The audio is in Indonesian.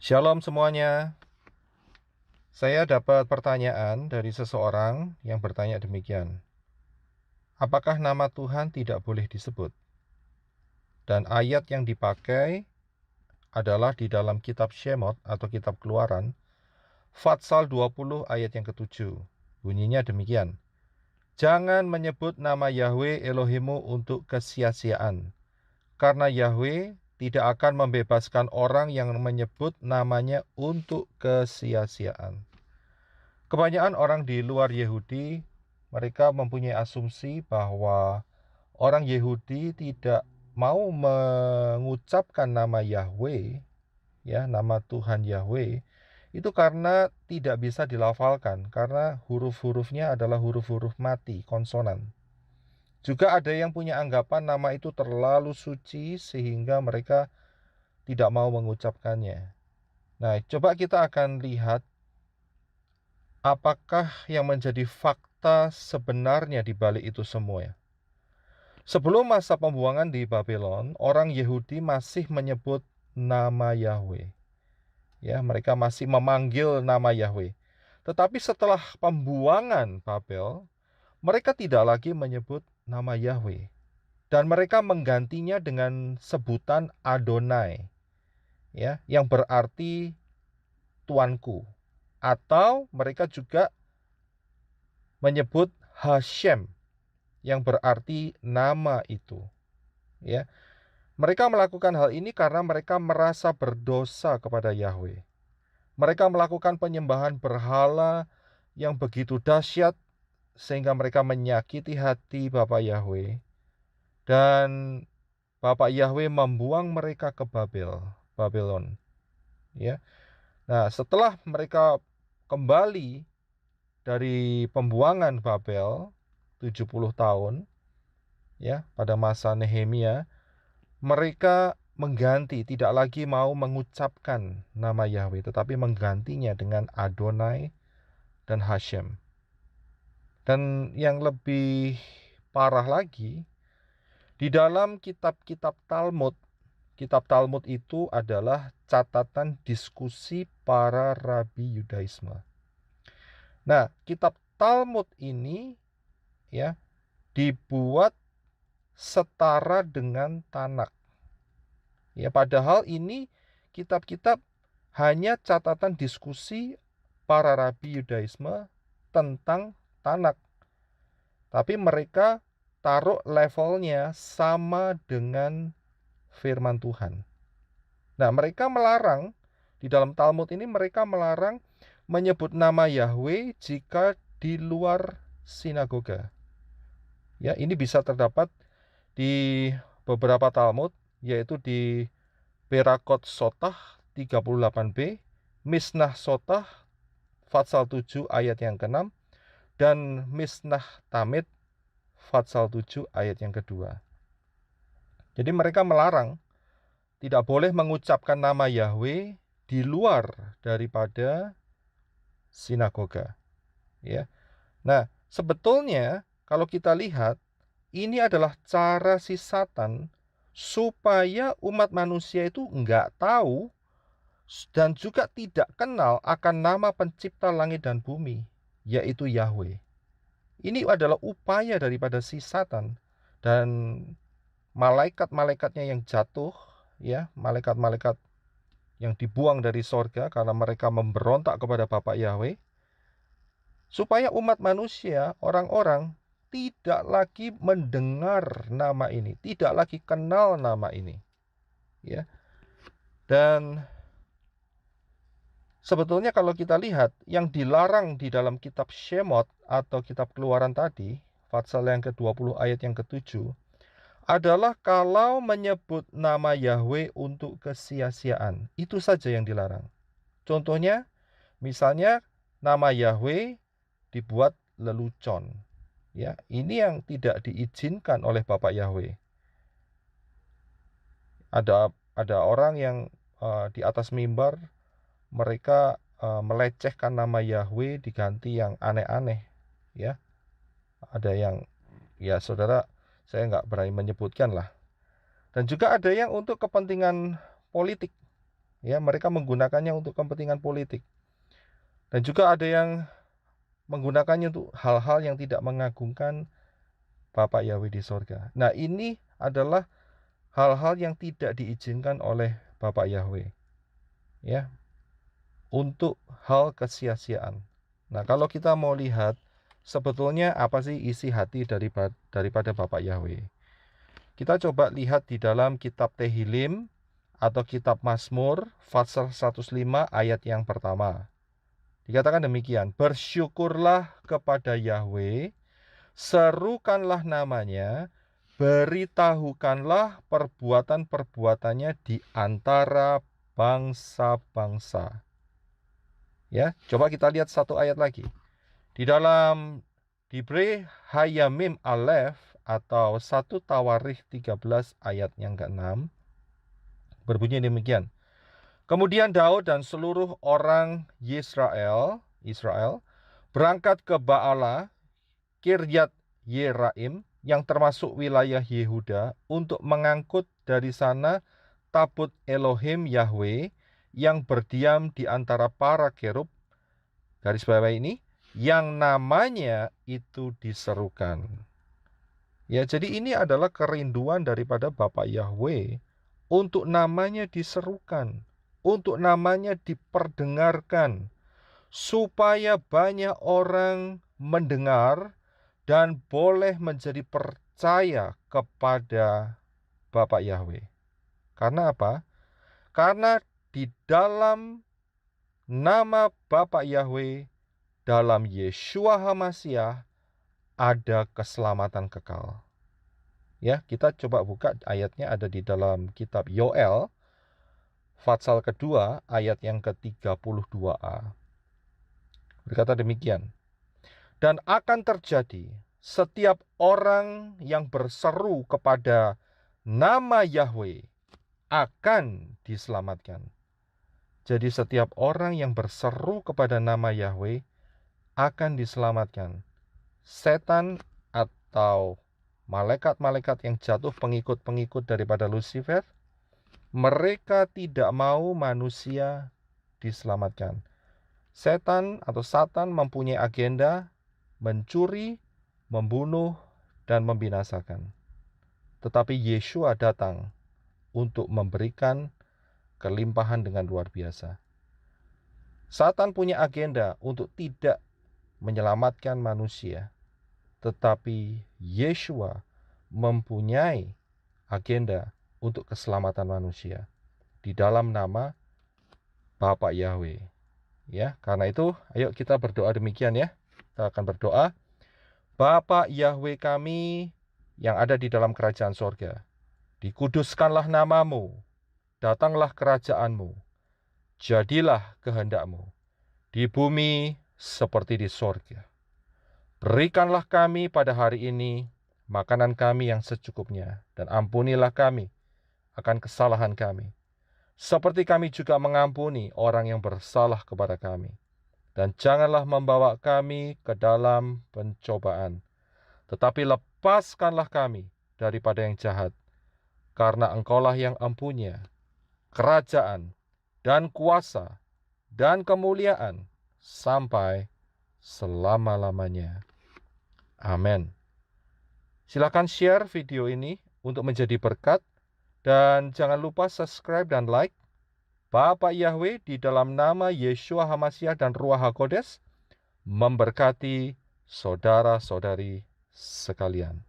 Shalom semuanya. Saya dapat pertanyaan dari seseorang yang bertanya demikian. Apakah nama Tuhan tidak boleh disebut? Dan ayat yang dipakai adalah di dalam kitab Shemot atau kitab Keluaran, Fatsal 20 ayat yang ke-7. Bunyinya demikian. Jangan menyebut nama Yahweh Elohimu untuk kesia-siaan, karena Yahweh tidak akan membebaskan orang yang menyebut namanya untuk kesia-siaan. Kebanyakan orang di luar Yahudi, mereka mempunyai asumsi bahwa orang Yahudi tidak mau mengucapkan nama Yahweh, ya, nama Tuhan Yahweh, itu karena tidak bisa dilafalkan, karena huruf-hurufnya adalah huruf-huruf mati, konsonan. Juga ada yang punya anggapan nama itu terlalu suci sehingga mereka tidak mau mengucapkannya. Nah, coba kita akan lihat apakah yang menjadi fakta sebenarnya di balik itu semua. Sebelum masa pembuangan di Babylon, orang Yahudi masih menyebut nama Yahweh. Ya, mereka masih memanggil nama Yahweh. Tetapi setelah pembuangan Babel, mereka tidak lagi menyebut nama Yahweh. Dan mereka menggantinya dengan sebutan Adonai, ya, yang berarti tuanku. Atau mereka juga menyebut Hashem, yang berarti nama itu, ya. Mereka melakukan hal ini karena mereka merasa berdosa kepada Yahweh. Mereka melakukan penyembahan berhala yang begitu dahsyat sehingga mereka menyakiti hati Bapa Yahweh, dan Bapa Yahweh membuang mereka ke Babylon, ya. Nah, setelah mereka kembali dari pembuangan Babel 70 tahun, ya, pada masa Nehemia, mereka mengganti, tidak lagi mau mengucapkan nama Yahweh, tetapi menggantinya dengan Adonai dan Hashem. Dan yang lebih parah lagi, di dalam kitab Talmud itu adalah catatan diskusi para rabi Yudaisme. Nah, kitab Talmud ini, ya, dibuat setara dengan Tanakh. Ya, padahal ini kitab-kitab hanya catatan diskusi para rabi Yudaisme tentang Tanakh. Tapi mereka taruh levelnya sama dengan firman Tuhan. Nah, mereka melarang, di dalam Talmud ini mereka melarang menyebut nama Yahweh jika di luar sinagoga. Ya, ini bisa terdapat di beberapa Talmud, yaitu di Berakot Sotah 38b, Misnah Sotah Fatsal 7 ayat yang ke-6, dan Misnah Tamid Fatsal 7 ayat yang kedua. Jadi mereka melarang tidak boleh mengucapkan nama Yahweh di luar daripada sinagoga, ya. Nah, sebetulnya kalau kita lihat, ini adalah cara si Satan supaya umat manusia itu nggak tahu dan juga tidak kenal akan nama pencipta langit dan bumi, yaitu Yahweh. Ini adalah upaya daripada si Satan dan malaikat-malaikatnya yang jatuh, ya, malaikat-malaikat yang dibuang dari sorga karena mereka memberontak kepada Bapa Yahweh, supaya umat manusia, orang-orang, tidak lagi mendengar nama ini, tidak lagi kenal nama ini, ya. Dan sebetulnya kalau kita lihat, yang dilarang di dalam kitab Shemot atau kitab Keluaran tadi, Fatsal yang ke-20 ayat yang ke-7, adalah kalau menyebut nama Yahweh untuk kesia-siaan. Itu saja yang dilarang. Contohnya, misalnya nama Yahweh dibuat lelucon. Ya, ini yang tidak diizinkan oleh Bapak Yahweh. Ada orang yang di atas mimbar, mereka melecehkan nama Yahweh, diganti yang aneh-aneh, ya. Ada yang, ya saudara, saya nggak berani menyebutkan lah. Dan juga ada yang untuk kepentingan politik, Ya, mereka menggunakannya untuk kepentingan politik. Dan juga ada yang menggunakannya untuk hal-hal yang tidak mengagungkan Bapa Yahweh di sorga. Nah, ini adalah hal-hal yang tidak diizinkan oleh Bapa Yahweh. Ya, untuk hal kesia-siaan. Nah, kalau kita mau lihat sebetulnya apa sih isi hati daripada Bapak Yahweh, kita coba lihat di dalam kitab Tehillim atau kitab Mazmur pasal 105 ayat yang pertama. Dikatakan demikian, bersyukurlah kepada Yahweh, serukanlah namanya, beritahukanlah perbuatan-perbuatannya di antara bangsa-bangsa. Ya, coba kita lihat satu ayat lagi. Di dalam Dibre Hayamim Aleph atau 1 Tawarikh 13 ayat yang ke-6 berbunyi demikian. Kemudian Daud dan seluruh orang Israel berangkat ke Baala, Kiryat Yeraim yang termasuk wilayah Yehuda untuk mengangkut dari sana tabut Elohim Yahweh yang berdiam di antara para kerub, garis bawah ini, yang namanya itu diserukan. Ya, jadi ini adalah kerinduan daripada Bapa Yahweh untuk namanya diserukan, untuk namanya diperdengarkan, supaya banyak orang mendengar dan boleh menjadi percaya kepada Bapa Yahweh. Karena apa? Karena di dalam nama Bapa Yahweh, dalam Yeshua HaMashiach, ada keselamatan kekal. Ya, kita coba buka ayatnya, ada di dalam kitab Yoel, pasal kedua, ayat yang ke-32a. Berkata demikian, dan akan terjadi setiap orang yang berseru kepada nama Yahweh akan diselamatkan. Jadi setiap orang yang berseru kepada nama Yahweh akan diselamatkan. Setan atau malaikat-malaikat yang jatuh pengikut-pengikut daripada Lucifer, mereka tidak mau manusia diselamatkan. Setan atau Satan mempunyai agenda mencuri, membunuh, dan membinasakan. Tetapi Yeshua datang untuk memberikan kelimpahan dengan luar biasa. Satan punya agenda untuk tidak menyelamatkan manusia, tetapi Yeshua mempunyai agenda untuk keselamatan manusia di dalam nama Bapa Yahweh. Ya, karena itu ayo kita berdoa demikian ya. Kita akan berdoa. Bapa Yahweh kami yang ada di dalam kerajaan sorga, dikuduskanlah namamu, datanglah kerajaanmu, jadilah kehendakmu, di bumi seperti di sorga. Berikanlah kami pada hari ini makanan kami yang secukupnya, dan ampunilah kami akan kesalahan kami, seperti kami juga mengampuni orang yang bersalah kepada kami. Dan janganlah membawa kami ke dalam pencobaan, tetapi lepaskanlah kami daripada yang jahat, karena Engkaulah yang empunya kerajaan dan kuasa dan kemuliaan sampai selama-lamanya. Amin. Silakan share video ini untuk menjadi berkat, dan jangan lupa subscribe dan like. Bapa Yahweh di dalam nama Yeshua HaMashiach dan Ruach HaKodes memberkati saudara-saudari sekalian.